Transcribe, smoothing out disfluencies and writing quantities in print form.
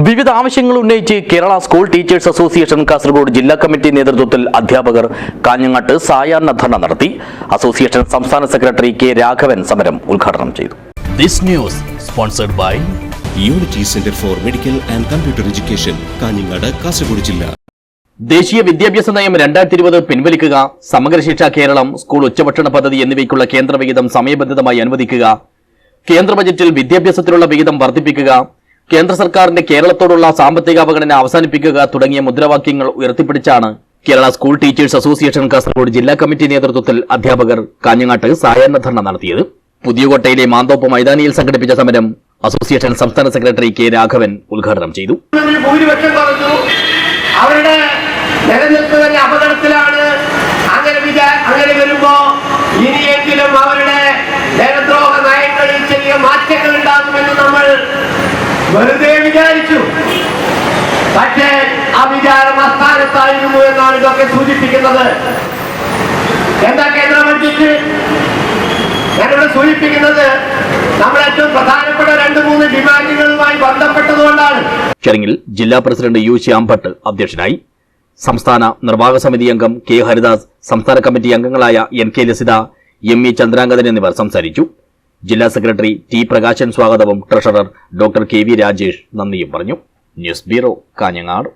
വിവിധ ആവശ്യങ്ങൾ ഉന്നയിച്ച് Kerala school teachers association Kasaragod ജില്ലാ കമ്മിറ്റി നേതൃത്വത്തിൽ അധ്യാപകർ കാഞ്ഞങ്ങാട്ട് സായാഹ്ന ധർണ നടത്തി. അസോസിയേഷൻ സംസ്ഥാന സെക്രട്ടറി കെ രാഘവൻ സമരം ഉദ്ഘാടനം ചെയ്തു. This news sponsored by unity centre for medical and computer education, Kanhangad, Kasaragod ജില്ല. ദേശീയ വിദ്യാഭ്യാസ നയം 2020 പിൻവലിക്കുക, സമഗ്ര ശിക്ഷ കേരളം, സ്കൂൾ ഉച്ചഭക്ഷണ പദ്ധതി എന്നിവയ്ക്കുള്ള കേന്ദ്ര വിഹിതം സമയബന്ധിതമായി അനുവദിക്കുക, കേന്ദ്ര ബജറ്റിൽ വിദ്യാഭ്യാസത്തിനുള്ള വിഹിതം വർദ്ധിപ്പിക്കുക, കേന്ദ്ര സർക്കാരിന്റെ കേരളത്തോടുള്ള സാമ്പത്തിക അവഗണന അവസാനിപ്പിക്കുക തുടങ്ങിയ മുദ്രാവാക്യങ്ങൾ ഉയർത്തിപ്പിടിച്ചാണ് Kerala school teachers association Kasaragod ജില്ലാ കമ്മിറ്റി നേതൃത്വത്തിൽ അധ്യാപകർ കാഞ്ഞങ്ങാട്ട് സായാഹ്ന ധർണ നടത്തിയത്. പുതിയകോട്ടയിലെ മാന്തോപ്പ് മൈതാനിയിൽ സംഘടിപ്പിച്ച സമരം അസോസിയേഷൻ സംസ്ഥാന സെക്രട്ടറി കെ രാഘവൻ ഉദ്ഘാടനം ചെയ്തു. അവരുടെ നിലനിൽക്കുന്നതിന്റെ അപകടത്തിലാണ്. അങ്ങനെ വരുമ്പോ ഇനിയെങ്കിലും അവരുടെ ജനദ്രോഹ നയങ്ങളിൽ ചെറിയ മാറ്റങ്ങൾ ഉണ്ടാകുമെന്ന് നമ്മൾ വെറുതെ വിചാരിച്ചു. പക്ഷേ ആ വിചാരം അസ്ഥാനത്തായിരുന്നു എന്നാണ് ഇതൊക്കെ സൂചിപ്പിക്കുന്നത്. എന്താ കേന്ദ്ര ബഡ്ജറ്റ് ഞാനിവിടെ സൂചിപ്പിക്കുന്നത്? നമ്മുടെ ഏറ്റവും പ്രധാനപ്പെട്ട 2-3 ഡിമാൻഡുകളുമായി ബന്ധപ്പെട്ടതുകൊണ്ടാണ്. ചടങ്ങിൽ ജില്ലാ പ്രസിഡന്റ് യു ശ്യാംഭട്ട് അധ്യക്ഷനായി. സംസ്ഥാന നിർവാഹക സമിതി അംഗം കെ ഹരിദാസ്, സംസ്ഥാന കമ്മിറ്റി അംഗങ്ങളായ N K Lasitha, M E Chandrangathan എന്നിവർ സംസാരിച്ചു. ജില്ലാ സെക്രട്ടറി ടി പ്രകാശൻ സ്വാഗതവും treasurer doctor K V Rajesh നന്ദിയും പറഞ്ഞു. News bureau, Kanhangad.